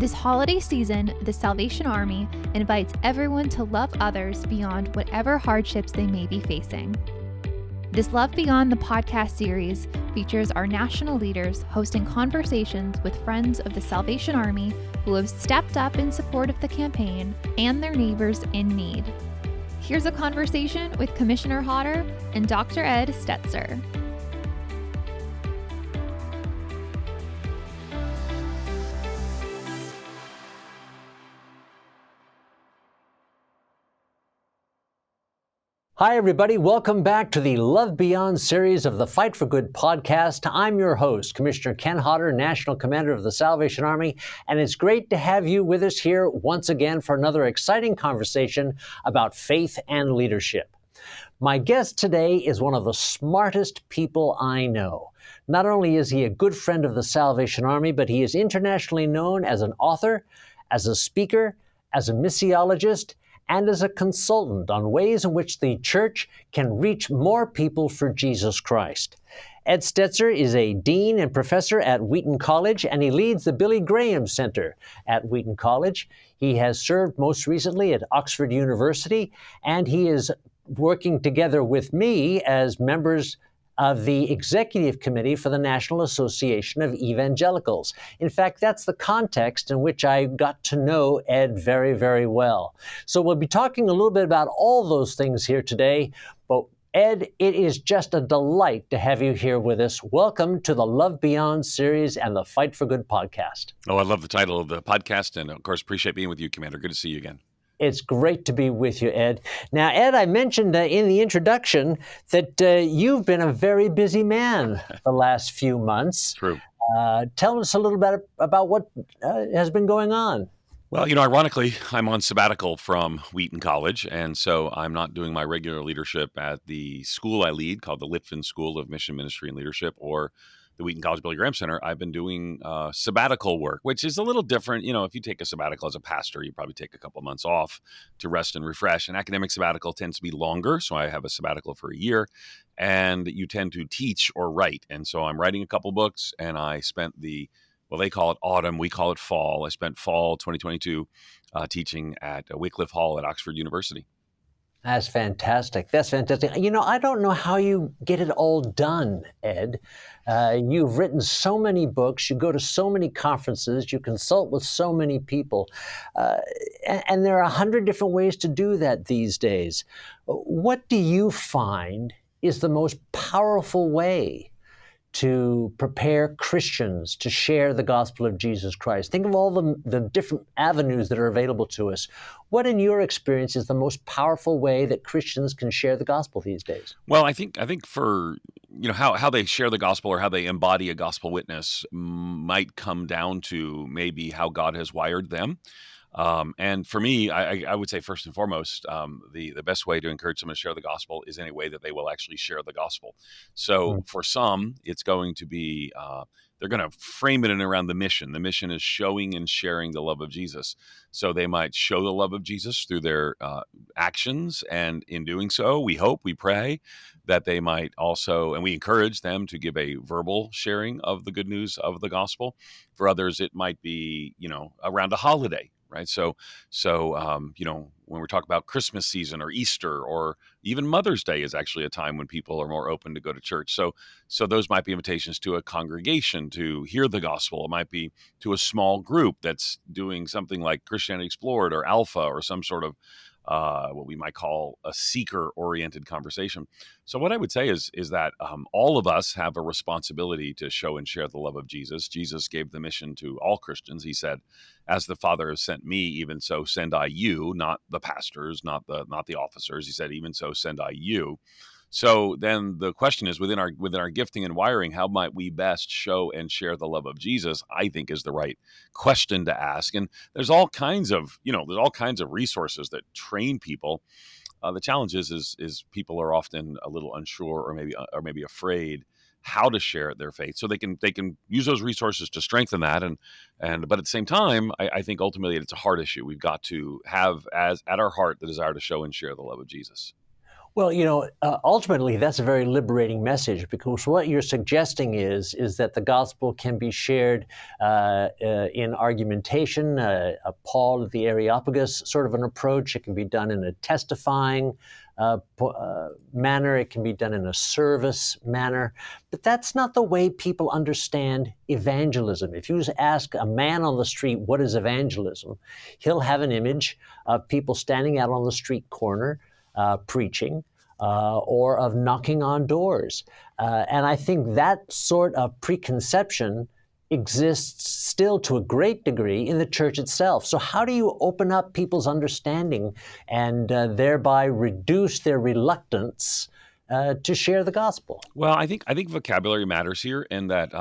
This holiday season, the Salvation Army invites everyone to love others beyond whatever hardships they may be facing. This Love Beyond the podcast series features our national leaders hosting conversations with friends of the Salvation Army who have stepped up in support of the campaign and their neighbors in need. Here's a conversation with Commissioner Hodder and Dr. Ed Stetzer. Hi, everybody. Welcome back to the Love Beyond series of the Fight for Good podcast. I'm your host, Commissioner Ken Hodder, National Commander of the Salvation Army, and it's great to have you with us here once again for another exciting conversation about faith and leadership. My guest today is one of the smartest people I know. Not only is he a good friend of the Salvation Army, but he is internationally known as an author, as a speaker, as a missiologist, and as a consultant on ways in which the church can reach more people for Jesus Christ. Ed Stetzer is a dean and professor at Wheaton College, and he leads the Billy Graham Center at Wheaton College. He has served most recently at Oxford University, and he is working together with me as members of the Executive Committee for the National Association of Evangelicals. In fact, that's the context in which I got to know Ed very, very well. So we'll be talking a little bit about all those things here today. But Ed, it is just a delight to have you here with us. Welcome to the Love Beyond series and the Fight for Good podcast. Oh, I love the title of the podcast, and of course, appreciate being with you, Commander. Good to see you again. It's great to be with you, Ed. Now, Ed, I mentioned in the introduction that you've been a very busy man the last few months. True. Tell us a little bit about what has been going on. Well, ironically, I'm on sabbatical from Wheaton College, and so I'm not doing my regular leadership at the school I lead, called the Litfin School of Mission, Ministry, and Leadership, or the Wheaton College Billy Graham Center. I've been doing sabbatical work, which is a little different. If you take a sabbatical as a pastor, you probably take a couple of months off to rest and refresh. An academic sabbatical tends to be longer, so I have a sabbatical for a year, and you tend to teach or write. And so I'm writing a couple books, and I spent they call it autumn, we call it fall. I spent fall 2022 teaching at Wycliffe Hall at Oxford University. That's fantastic. That's fantastic. I don't know how you get it all done, Ed. You've written so many books. You go to so many conferences. You consult with so many people. And there are 100 different ways to do that these days. What do you find is the most powerful way to prepare Christians to share the gospel of Jesus Christ? Think of all the different avenues that are available to us. What, in your experience, is the most powerful way that Christians can share the gospel these days? Well, I think for how they share the gospel or how they embody a gospel witness might come down to maybe how God has wired them. And for me, I would say first and foremost, the best way to encourage someone to share the gospel is in a way that they will actually share the gospel. So for some, it's going to be, they're going to frame it in around the mission. The mission is showing and sharing the love of Jesus. So they might show the love of Jesus through their actions. And in doing so, we hope, we pray that they might also, and we encourage them to give a verbal sharing of the good news of the gospel. For others, it might be, around a holiday. Right. So, when we're talking about Christmas season or Easter or even Mother's Day is actually a time when people are more open to go to church. So those might be invitations to a congregation to hear the gospel. It might be to a small group that's doing something like Christianity Explored or Alpha or some sort of what we might call a seeker-oriented conversation. So what I would say is that all of us have a responsibility to show and share the love of Jesus. Jesus gave the mission to all Christians. He said, "As the Father has sent me, even so send I you," not the pastors, not the officers. He said, "Even so send I you." So then the question is, within our gifting and wiring, how might we best show and share the love of Jesus? I think is the right question to ask. And there's all kinds of resources that train people. The challenge is people are often a little unsure or maybe afraid how to share their faith. So they can use those resources to strengthen that. But at the same time, I think ultimately it's a heart issue. We've got to have at our heart the desire to show and share the love of Jesus. Well, ultimately, that's a very liberating message because what you're suggesting is that the gospel can be shared in argumentation, a Paul of the Areopagus sort of an approach. It can be done in a testifying manner. It can be done in a service manner. But that's not the way people understand evangelism. If you ask a man on the street, what is evangelism? He'll have an image of people standing out on the street corner preaching, or of knocking on doors. And I think that sort of preconception exists still to a great degree in the church itself. So how do you open up people's understanding and thereby reduce their reluctance to share the gospel? Well, I think vocabulary matters here, and that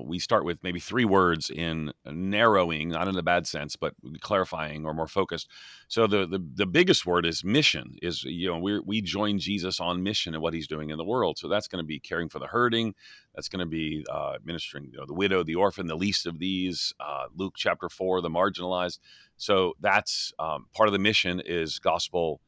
we start with maybe three words in narrowing, not in a bad sense, but clarifying or more focused. So the biggest word is mission. Is we join Jesus on mission and what he's doing in the world. So that's going to be caring for the hurting. That's going to be ministering the widow, the orphan, the least of these. Luke chapter 4, the marginalized. So that's part of the mission is gospel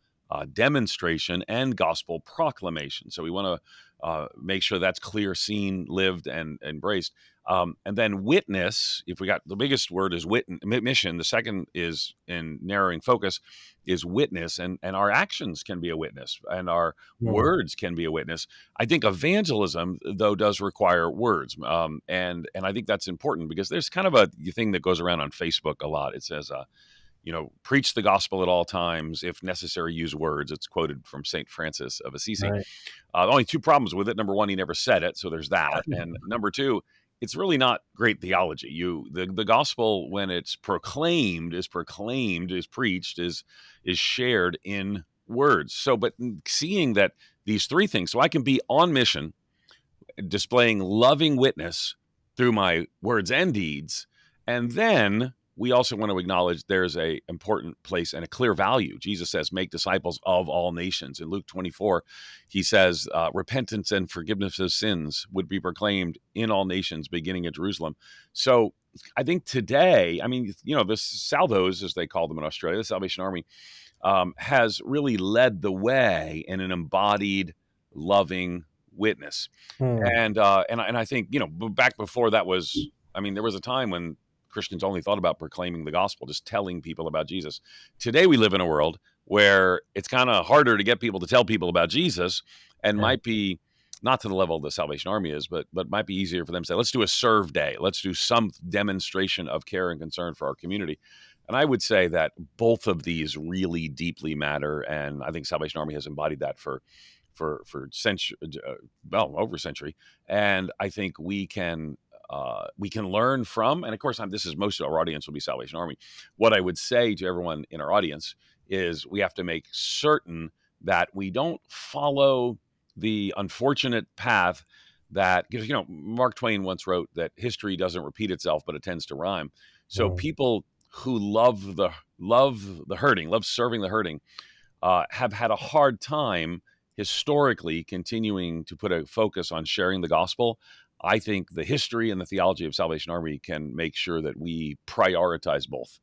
demonstration and gospel proclamation. So we want to make sure that's clear, seen, lived, and embraced. And then witness, if we got the biggest word is mission, the second is in narrowing focus is witness, and our actions can be a witness and our words can be a witness. I think evangelism, though, does require words. And I think that's important because there's kind of a thing that goes around on Facebook a lot. It says, preach the gospel at all times. If necessary, use words. It's quoted from St. Francis of Assisi. Right. Only two problems with it. Number one, he never said it. So there's that. And number two, it's really not great theology. The gospel, when it's proclaimed, is preached, is shared in words. So, but seeing that these three things, so I can be on mission, displaying loving witness through my words and deeds, and then we also want to acknowledge there's a important place and a clear value. Jesus says, make disciples of all nations. In Luke 24, he says, repentance and forgiveness of sins would be proclaimed in all nations, beginning at Jerusalem. So I think today, the Salvos, as they call them in Australia, the Salvation Army, has really led the way in an embodied, loving witness. And I think, back before that was, there was a time when Christians only thought about proclaiming the gospel, just telling people about Jesus. Today, we live in a world where it's kind of harder to get people to tell people about Jesus, and might be not to the level the Salvation Army is, but might be easier for them to say, let's do a serve day. Let's do some demonstration of care and concern for our community. And I would say that both of these really deeply matter. And I think Salvation Army has embodied that for century, over a century. And I think we can learn from, and of course, this is most of our audience will be Salvation Army. What I would say to everyone in our audience is we have to make certain that we don't follow the unfortunate path that, because, Mark Twain once wrote that history doesn't repeat itself, but it tends to rhyme. So people who love the hurting, love serving the hurting, have had a hard time historically continuing to put a focus on sharing the gospel. I think the history and the theology of Salvation Army can make sure that we prioritize both.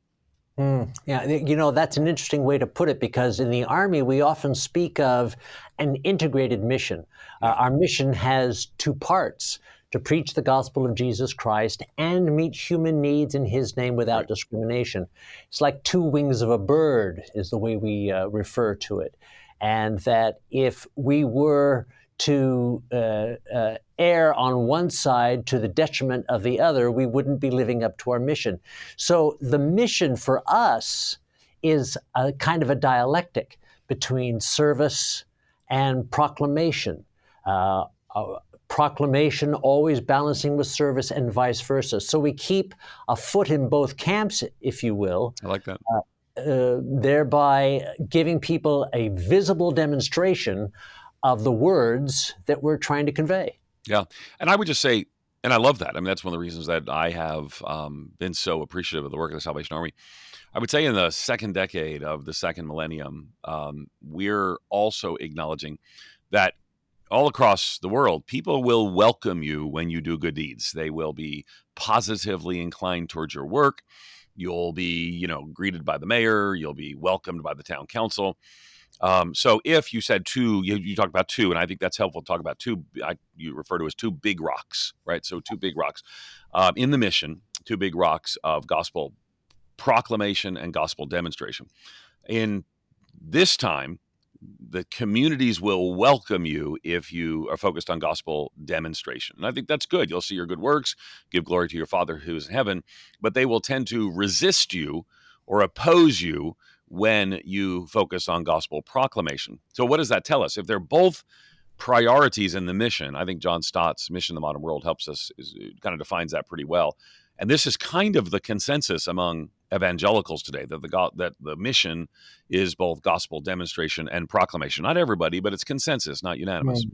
Yeah, that's an interesting way to put it, because in the Army, we often speak of an integrated mission. Our mission has two parts: to preach the gospel of Jesus Christ and meet human needs in his name without discrimination. It's like two wings of a bird is the way we refer to it. And that if we were to err on one side to the detriment of the other, we wouldn't be living up to our mission. So the mission for us is a kind of a dialectic between service and proclamation. Proclamation always balancing with service and vice versa. So we keep a foot in both camps, if you will. I like that. Thereby giving people a visible demonstration of the words that we're trying to convey. Yeah. And I would just say, and I love that. That's one of the reasons that I have been so appreciative of the work of the Salvation Army. I would say in the second decade of the second millennium, we're also acknowledging that all across the world, people will welcome you when you do good deeds. They will be positively inclined towards your work. You'll be, greeted by the mayor. You'll be welcomed by the town council. So if you said two, you talked about two, and I think that's helpful to talk about two. You refer to as two big rocks, right? So two big rocks in the mission, two big rocks of gospel proclamation and gospel demonstration. In this time, the communities will welcome you if you are focused on gospel demonstration. And I think that's good. You'll see your good works, give glory to your Father who is in heaven, but they will tend to resist you or oppose you when you focus on gospel proclamation. So, what does that tell us? If they're both priorities in the mission, I think John Stott's Mission in the Modern World helps us, kind of defines that pretty well. And this is kind of the consensus among evangelicals today, that the mission is both gospel demonstration and proclamation. Not everybody, but it's consensus, not unanimous.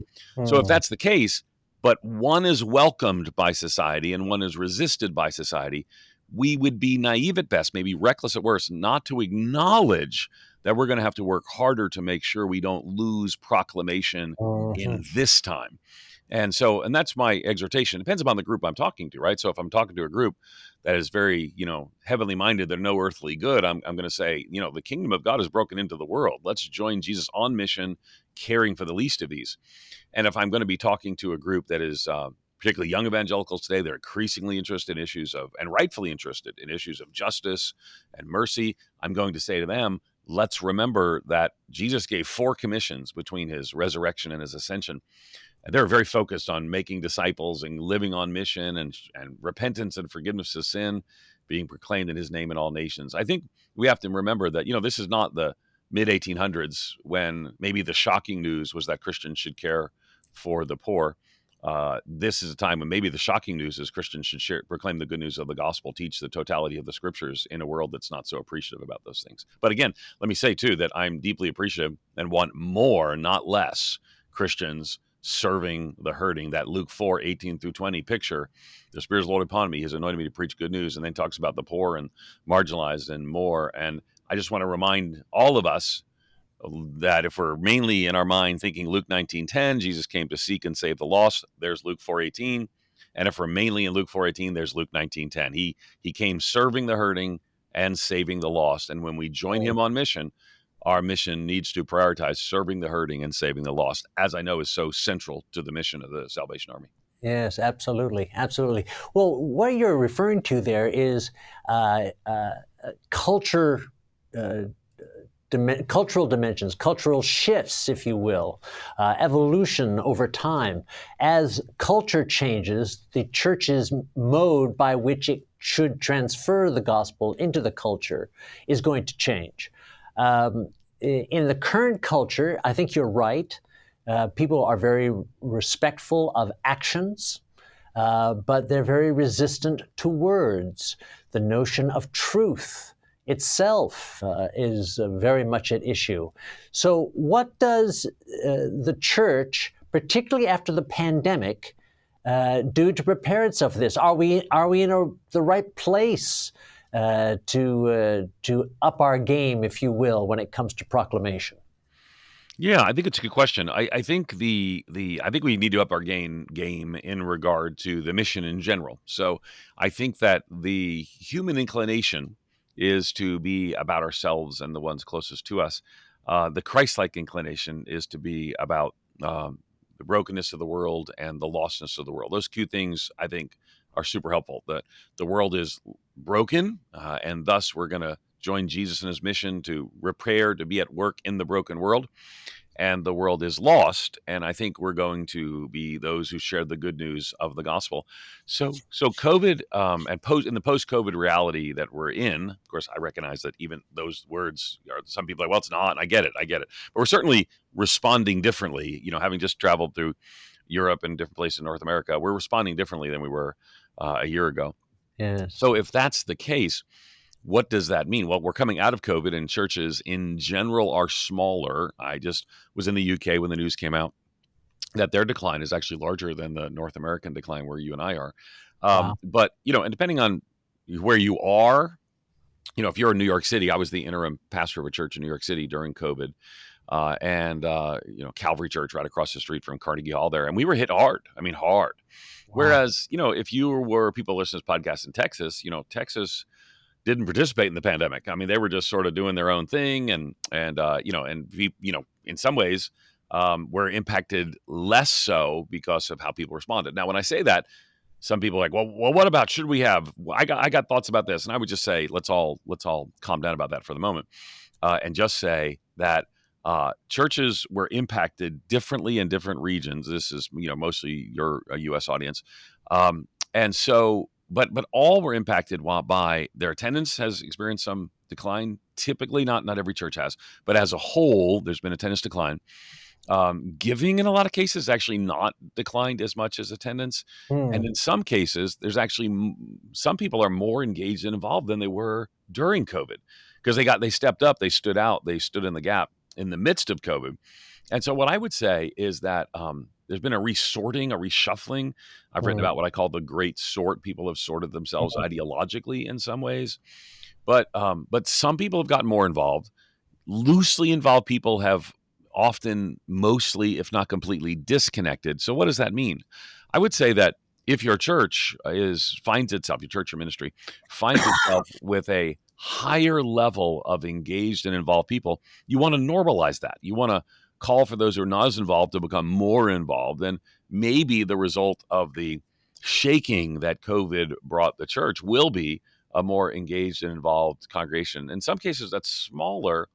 So if that's the case, but one is welcomed by society and one is resisted by society, we would be naive at best, maybe reckless at worst, not to acknowledge that we're going to have to work harder to make sure we don't lose proclamation in this time. And that's my exhortation. It depends upon the group I'm talking to, right? So if I'm talking to a group that is very, heavenly minded, they're no earthly good, I'm going to say, the kingdom of God is broken into the world. Let's join Jesus on mission, caring for the least of these. And if I'm going to be talking to a group that is particularly young evangelicals today, they're increasingly interested in issues of, and rightfully interested in issues of justice and mercy, I'm going to say to them, let's remember that Jesus gave 4 commissions between his resurrection and his ascension. They're very focused on making disciples and living on mission and repentance and forgiveness of sin being proclaimed in his name in all nations. I think we have to remember that, this is not the mid 1800s when maybe the shocking news was that Christians should care for the poor. This is a time when maybe the shocking news is Christians should proclaim the good news of the gospel, teach the totality of the scriptures in a world that's not so appreciative about those things. But again, let me say too that I'm deeply appreciative and want more, not less, Christians serving the hurting. That Luke 4:18-20 picture, the Spirit is Lord upon me, he has anointed me to preach good news, and then talks about the poor and marginalized and more. And I just want to remind all of us that if we're mainly in our mind thinking Luke 19:10, Jesus came to seek and save the lost, there's Luke 4:18. And if we're mainly in Luke 4:18, there's Luke 19:10. He came serving the hurting and saving the lost. And when we join him on mission, our mission needs to prioritize serving the hurting and saving the lost, as I know is so central to the mission of the Salvation Army. Yes, absolutely. Absolutely. Well, what you're referring to there is culture, cultural dimensions, cultural shifts, if you will, evolution over time. As culture changes, the church's mode by which it should transfer the gospel into the culture is going to change. In the current culture, I think you're right. People are very respectful of actions, but they're very resistant to words. The notion of truth itself is very much at issue. So what does the church, particularly after the pandemic, do to prepare itself for this? Are we in the right place to up our game, if you will, when it comes to proclamation? Yeah, I think it's a good question. I think I think we need to up our game in regard to the mission in general. So I think that the human inclination is to be about ourselves and the ones closest to us. The Christ-like inclination is to be about the brokenness of the world and the lostness of the world. Those two things, I think, are super helpful. The world is broken, and thus we're going to join Jesus in his mission to repair, to be at work in the broken world. And the world is lost, and I think we're going to be those who share the good news of the gospel. So COVID and in the post-COVID reality that we're in, of course, I recognize that even those words are, some people are like, well, it's not. And I get it. But we're certainly responding differently. Having just traveled through Europe and different places in North America, we're responding differently than we were a year ago. Yes. So if that's the case, what does that mean? Well, we're coming out of COVID, and churches in general are smaller. I just was in the UK when the news came out that their decline is actually larger than the North American decline where you and I are. Wow. But, and depending on where you are, if you're in New York City, I was the interim pastor of a church in New York City during COVID. Calvary Church right across the street from Carnegie Hall there. And we were hit hard. I mean, hard. Wow. Whereas, if you were people listening to this podcast in Texas, Texas didn't participate in the pandemic. I mean, they were just sort of doing their own thing, and in some ways, were impacted less so because of how people responded. Now, when I say that, some people are like, well, what about should we have? I got thoughts about this, and I would just say let's all calm down about that for the moment, and just say that churches were impacted differently in different regions. This is mostly your U.S. audience, and so but all were impacted by their attendance has experienced some decline. Typically, not every church has, but as a whole, there's been attendance decline. Giving in a lot of cases actually not declined as much as attendance. And Hmm. in some cases, there's actually some people are more engaged and involved than they were during COVID because they stepped up, they stood out, they stood in the gap in the midst of COVID. And so what I would say is that there's been a resorting, a reshuffling. I've written Hmm. about what I call the great sort. People have sorted themselves ideologically in some ways, but some people have gotten more involved. Loosely involved people have often, mostly, if not completely, disconnected. So, what does that mean? I would say that if your church finds itself, your church or ministry finds itself with a higher level of engaged and involved people, you want to normalize that. You want to call for those who are not as involved to become more involved. And maybe the result of the shaking that COVID brought the church will be a more engaged and involved congregation. In some cases, that's smaller.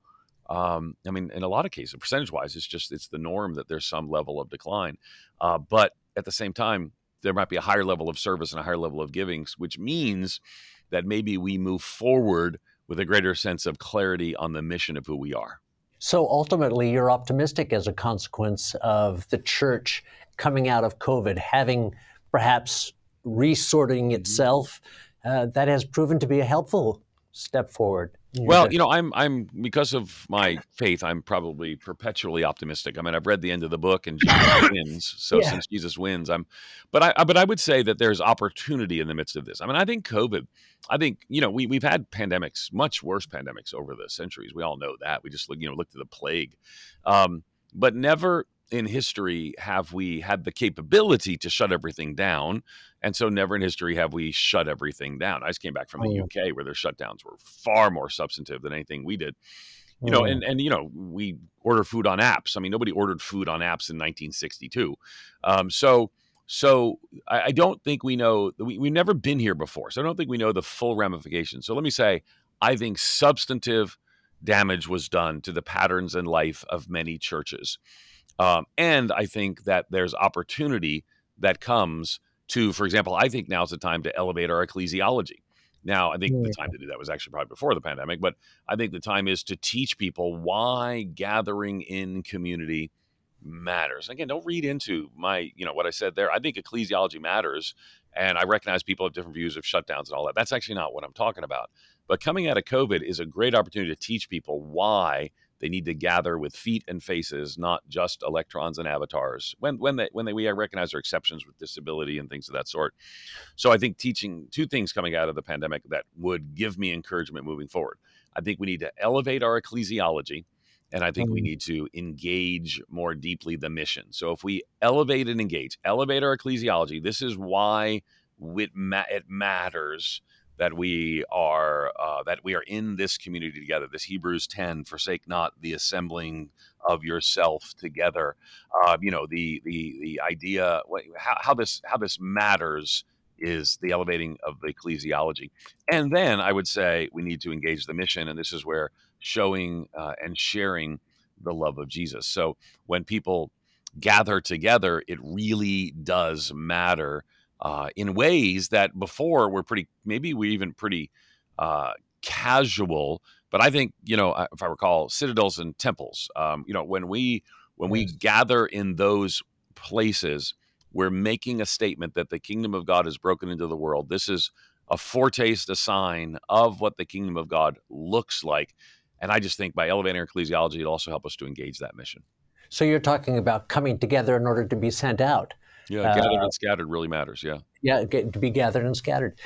I mean, in a lot of cases, percentage-wise, it's the norm that there's some level of decline. But at the same time, there might be a higher level of service and a higher level of giving, which means that maybe we move forward with a greater sense of clarity on the mission of who we are. So ultimately, you're optimistic as a consequence of the church coming out of COVID, having perhaps resorting itself. That has proven to be a helpful step forward. Well, I'm because of my faith, I'm probably perpetually optimistic. I mean, I've read the end of the book, and Jesus wins. So Yeah. since Jesus wins, but I would say that there's opportunity in the midst of this. I mean, I think COVID. I think we've had pandemics, much worse pandemics over the centuries. We all know that. We just look at the plague, but never in history have we had the capability to shut everything down. And so never in history have we shut everything down. I just came back from the Mm, UK where their shutdowns were far more substantive than anything we did. mm. We order food on apps. I mean, nobody ordered food on apps in 1962. So I don't think we know, we've never been here before. So I don't think we know the full ramifications. So let me say, I think substantive damage was done to the patterns and life of many churches. And I think that there's opportunity that comes to, for example, I think now's the time to elevate our ecclesiology. Now, I think the time to do that was actually probably before the pandemic, but I think the time is to teach people why gathering in community matters. Again, don't read into what I said there. I think ecclesiology matters, and I recognize people have different views of shutdowns and all that. That's actually not what I'm talking about. But coming out of COVID is a great opportunity to teach people why they need to gather with feet and faces, not just electrons and avatars. We recognize their exceptions with disability and things of that sort. So I think teaching two things coming out of the pandemic that would give me encouragement moving forward. I think we need to elevate our ecclesiology, and I think we Mm. need to engage more deeply the mission. So if we elevate our ecclesiology, this is why it matters that we are in this community together. This Hebrews 10, forsake not the assembling of yourself together. The idea how this matters is the elevating of the ecclesiology. And then I would say we need to engage the mission, and this is where showing and sharing the love of Jesus. So when people gather together, it really does matter in ways that before were pretty casual. But I think if I recall, citadels and temples. When we Yes. gather in those places, we're making a statement that the kingdom of God is broken into the world. This is a foretaste, a sign of what the kingdom of God looks like. And I just think by elevating our ecclesiology, it'll also help us to engage that mission. So you're talking about coming together in order to be sent out. Yeah, Uh, gathered and scattered really matters. Yeah. yeah, to be gathered and scattered.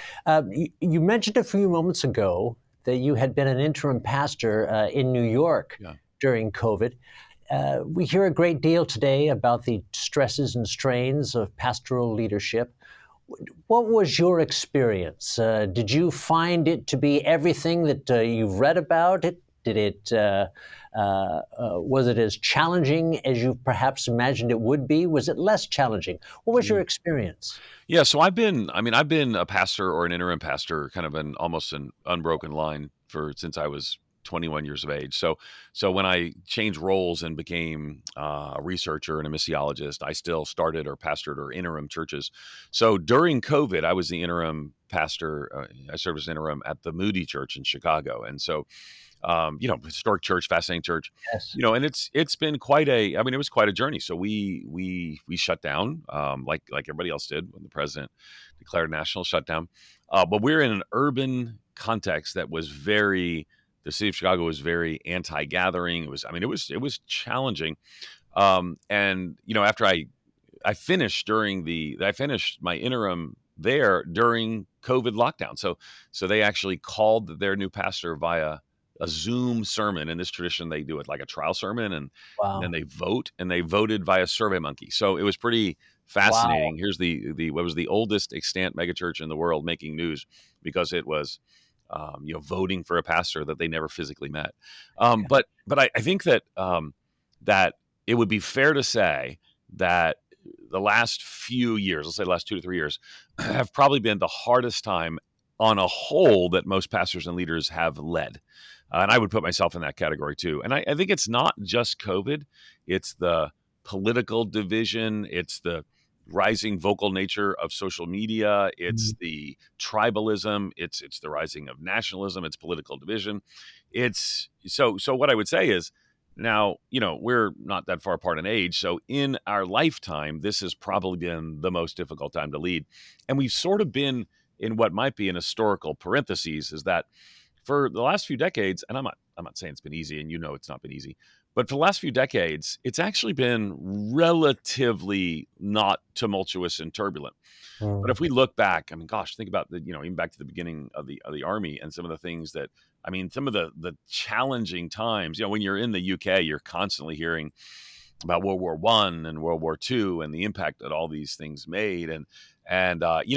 You mentioned a few moments ago that you had been an interim pastor in New York Yeah. during COVID. We hear a great deal today about the stresses and strains of pastoral leadership. What was your experience? Did you find it to be everything that you've read about it? Did it was it as challenging as you perhaps imagined it would be? Was it less challenging? What was your experience? Yeah, so I've been a pastor or an interim pastor, kind of an almost an unbroken line for since I was 21 years of age. So when I changed roles and became a researcher and a missiologist, I still started or pastored or interim churches. So during COVID, I was the interim pastor. I served as interim at the Moody Church in Chicago, and so historic church, fascinating church, Yes. and it's been quite a, I mean, it was quite a journey. So we shut down, like everybody else did when the president declared a national shutdown. But we're in an urban context that was the city of Chicago was very anti-gathering. It was challenging. And after I finished my interim there during COVID lockdown. So they actually called their new pastor via a Zoom sermon. In this tradition, they do it like a trial sermon, and then Wow. they voted via SurveyMonkey. So it was pretty Wow. fascinating. Here's the what was the oldest extant megachurch in the world making news because it was voting for a pastor that they never physically met. But I think that it would be fair to say that the last few years, let's say the last 2 to 3 years, have probably been the hardest time on a whole that most pastors and leaders have led. And I would put myself in that category too. And I think it's not just COVID, it's the political division, it's the rising vocal nature of social media, it's Mm. the tribalism, it's the rising of nationalism, it's political division. It's so what I would say is now, we're not that far apart in age. So in our lifetime, this has probably been the most difficult time to lead. And we've sort of been in what might be an historical parentheses is that for the last few decades, and I'm not saying it's been easy, and it's not been easy, but for the last few decades, it's actually been relatively not tumultuous and turbulent. But if Mm. we look back, I mean, gosh, think about even back to the beginning of the army and some of the things that, I mean, some of the challenging times. When you're in the UK, you're constantly hearing about World War One and World War Two and the impact that all these things made, and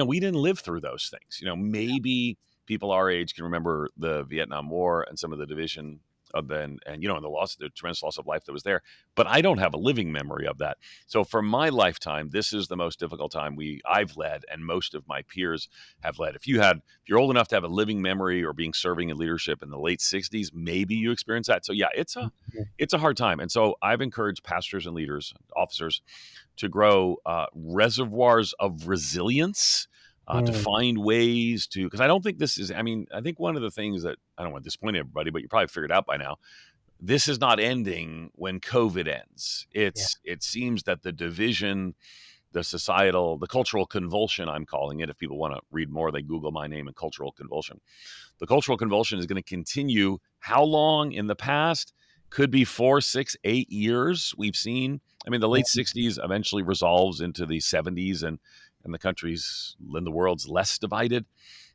we didn't live through those things. Maybe people our age can remember the Vietnam War and some of the division of then, and the tremendous loss of life that was there. But I don't have a living memory of that. So for my lifetime, this is the most difficult time I've led, and most of my peers have led. If you're old enough to have a living memory or being serving in leadership in the late '60s, maybe you experienced that. So yeah, it's a hard time. And so I've encouraged pastors and leaders, officers, to grow reservoirs of resilience, to Mm. find ways to, because I don't think this is, I mean, I think one of the things that, I don't want to disappoint everybody, but you probably figured out by now, this is not ending when COVID ends. Yeah. It seems that the division, the cultural convulsion, I'm calling it. If people want to read more, they Google my name and cultural convulsion. The cultural convulsion is going to continue. How long in the past? Could be 4, 6, 8 years. We've seen. I mean, the late '60s eventually resolves into the '70s, and the country's and the world's less divided.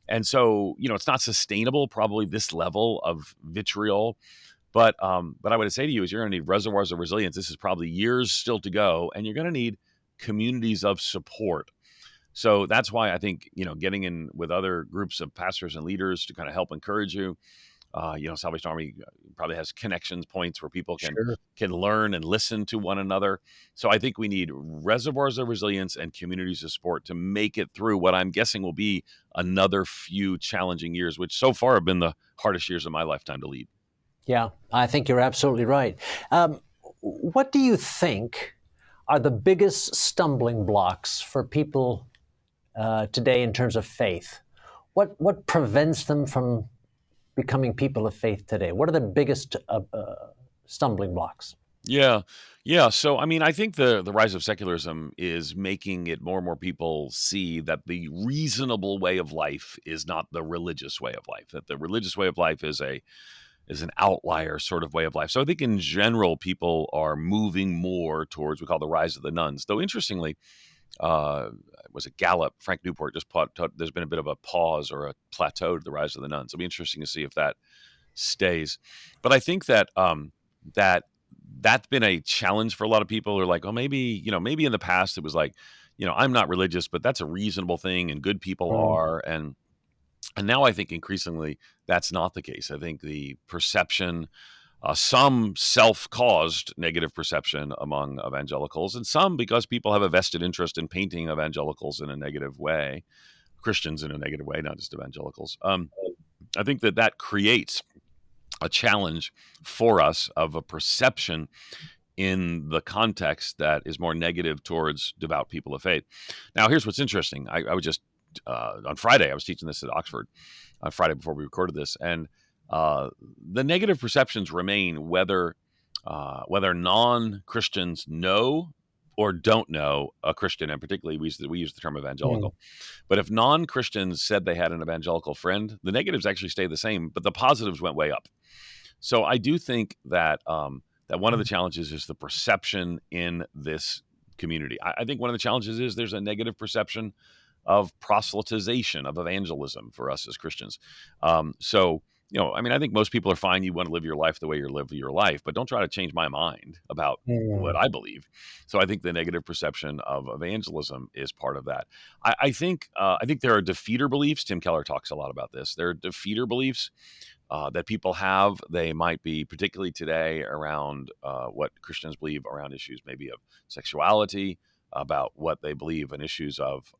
And so, it's not sustainable. Probably this level of vitriol. But I would say to you is you're going to need reservoirs of resilience. This is probably years still to go, and you're going to need communities of support. So that's why I think getting in with other groups of pastors and leaders to kind of help encourage you. Salvation Army probably has connections points where people Sure. can learn and listen to one another. So I think we need reservoirs of resilience and communities of support to make it through what I'm guessing will be another few challenging years, which so far have been the hardest years of my lifetime to lead. Yeah, I think you're absolutely right. What do you think are the biggest stumbling blocks for people today in terms of faith? What prevents them from becoming people of faith today? What are the biggest stumbling blocks? Yeah. Yeah. So, I mean, I think the rise of secularism is making it more and more people see that the reasonable way of life is not the religious way of life, that the religious way of life is an outlier sort of way of life. So I think in general, people are moving more towards we call the rise of the nuns. Though interestingly, was it Gallup, Frank Newport just there's been a bit of a pause or a plateau to the rise of the nuns. It'll be interesting to see if that stays. But I think that that's been a challenge for a lot of people who are like, oh, maybe in the past it was like, I'm not religious, but that's a reasonable thing, and good people Mm. are. And now I think increasingly that's not the case. I think the perception, some self-caused negative perception among evangelicals, and some because people have a vested interest in painting evangelicals in a negative way, Christians in a negative way, not just evangelicals. I think that creates a challenge for us of a perception in the context that is more negative towards devout people of faith. Now, here's what's interesting. I was just on Friday, I was teaching this at Oxford on Friday before we recorded this, and the negative perceptions remain whether non-Christians know or don't know a Christian, and particularly we use the term Mm. evangelical. But if non-Christians said they had an evangelical friend, the negatives actually stay the same, but the positives went way up. So I do think that one of the challenges is the perception in this community. I think one of the challenges is there's a negative perception of proselytization, of evangelism for us as Christians. So, I think most people are fine. You want to live your life the way you live your life, but don't try to change my mind about what Mm. I believe. So I think the negative perception of evangelism is part of that. I think there are defeater beliefs. Tim Keller talks a lot about this. There are defeater beliefs that people have. They might be, particularly today, around what Christians believe around issues maybe of sexuality, about what they believe in issues of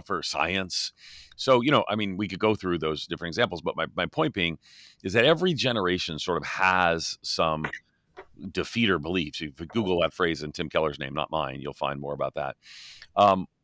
for science. So, we could go through those different examples, but my point being is that every generation sort of has some defeater beliefs. If you Google that phrase in Tim Keller's name, not mine, you'll find more about that.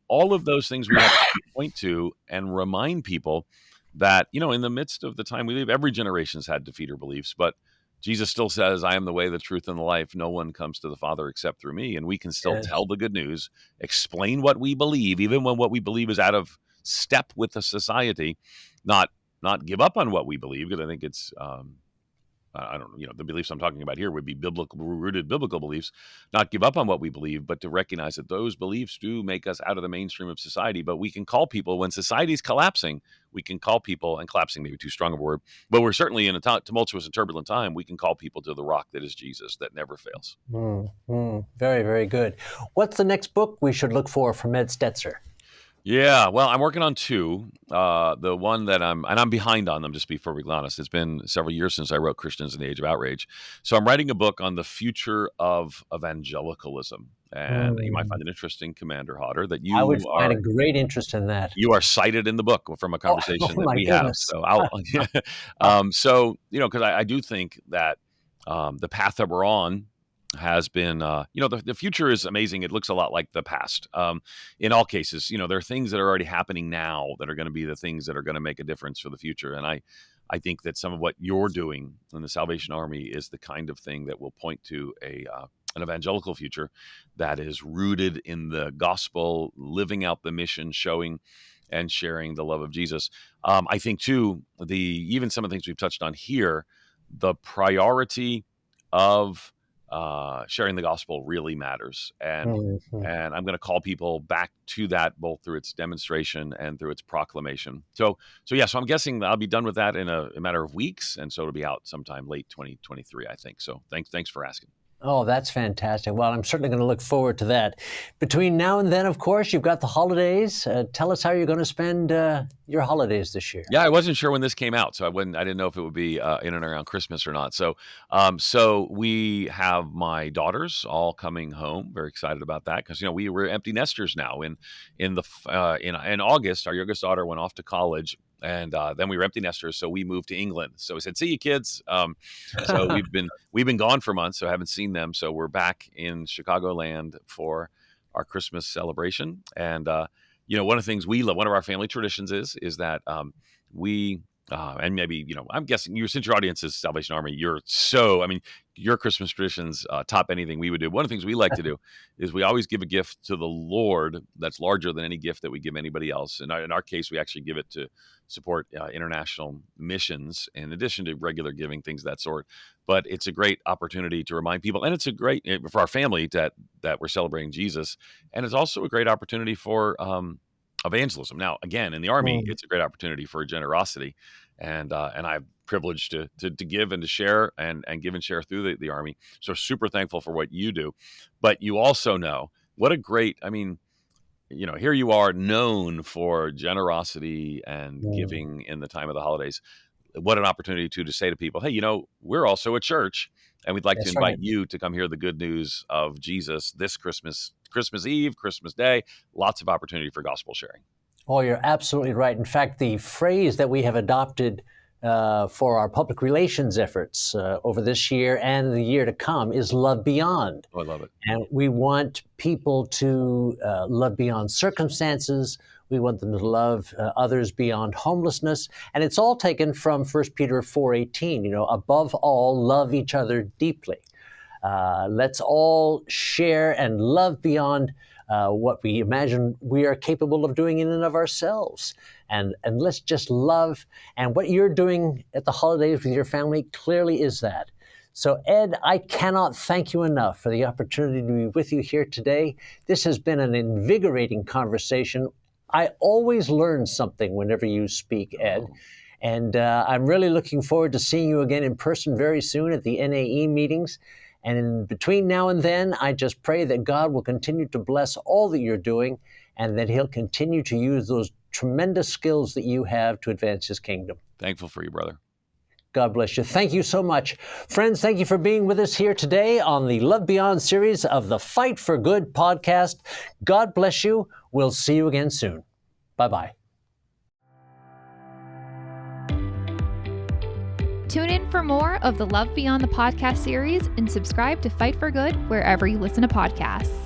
All of those things we have to point to and remind people that, in the midst of the time we live, every generation's had defeater beliefs, but Jesus still says, I am the way, the truth, and the life. No one comes to the Father except through me. And we can still Yes. tell the good news, explain what we believe, even when what we believe is out of step with the society, not give up on what we believe, because I think it's I don't know, the beliefs I'm talking about here would be rooted biblical beliefs, not give up on what we believe, but to recognize that those beliefs do make us out of the mainstream of society. But we can call people, when society's collapsing, we can call people, and collapsing may be too strong of a word, but we're certainly in a tumultuous and turbulent time. We can call people to the rock that is Jesus, that never fails. Very, very good. What's the next book we should look for from Ed Stetzer? Yeah, well, I'm working on two. The one that I'm behind on them, just to be perfectly honest. It's been several years since I wrote Christians in the Age of Outrage. So I'm writing a book on the future of evangelicalism. And you might Mm. find it interesting, Commander Hodder, that I would find a great interest in that. you are cited in the book from a Oh, oh conversation that my we have. goodness. So so, because I do think that the path that we're on has been, the future is amazing. It looks a lot like the past. In all cases, there are things that are already happening now that are going to be the things that are going to make a difference for the future. And I think that some of what you're doing in the Salvation Army is the kind of thing that will point to an evangelical future that is rooted in the gospel, living out the mission, showing and sharing the love of Jesus. I think too, even some of the things we've touched on here, the priority of sharing the gospel really matters, and Mhm. and I'm going to call people back to that, both through its demonstration and through its proclamation. So I'm guessing I'll be done with that in a matter of weeks, and so it'll be out sometime late 2023, I think. So thanks for asking. Oh, that's fantastic. Well, I'm certainly going to look forward to that. Between now and then, of course, you've got the holidays. Tell us how you're going to spend your holidays this year. Yeah, I wasn't sure when this came out, so I didn't know if it would be in and around Christmas or not. So we have my daughters all coming home. Very excited about that, because we're empty nesters now. In August, our youngest daughter went off to college, and then we were empty nesters, so we moved to England. So we said, "See you, kids." So we've been gone for months, so I haven't seen them. So we're back in Chicagoland for our Christmas celebration, and one of the things we love, one of our family traditions is that we and maybe I'm guessing since your audience is Salvation Army, your Christmas traditions top anything we would do. One of the things we like to do is we always give a gift to the Lord that's larger than any gift that we give anybody else. And in our case, we actually give it to support international missions, in addition to regular giving, things of that sort. But it's a great opportunity to remind people, and it's a great for our family that we're celebrating Jesus, and it's also a great opportunity for evangelism. Now, again, in the Army, Mm. it's a great opportunity for generosity, and I'm privileged to give and to share and give and share through the Army. So super thankful for what you do, but you also know what a great. here you are known for generosity and Mm, giving in the time of the holidays. What an opportunity to say to people, hey, we're also a church, and we'd like to that's invite right. you to come hear the good news of Jesus this Christmas Eve, Christmas Day. Lots of opportunity for gospel sharing. Oh, you're absolutely right. In fact, the phrase that we have adopted for our public relations efforts over this year and the year to come is love beyond. Oh, I love it. And we want people to love beyond circumstances. We want them to love others beyond homelessness. And it's all taken from 1 Peter 4:18, above all, love each other deeply. Let's all share and love beyond what we imagine we are capable of doing in and of ourselves. And let's just love. And what you're doing at the holidays with your family clearly is that. So, Ed, I cannot thank you enough for the opportunity to be with you here today. This has been an invigorating conversation. I always learn something whenever you speak, Ed. Oh, And I'm really looking forward to seeing you again in person very soon at the NAE meetings. And in between now and then, I just pray that God will continue to bless all that you're doing and that He'll continue to use those tremendous skills that you have to advance His kingdom. thankful for you, brother. God bless you. Thank you so much. Friends, thank you for being with us here today on the Love Beyond series of the Fight for Good podcast. God bless you. We'll see you again soon. Bye-bye. Tune in for more of the Love Beyond the podcast series and subscribe to Fight for Good wherever you listen to podcasts.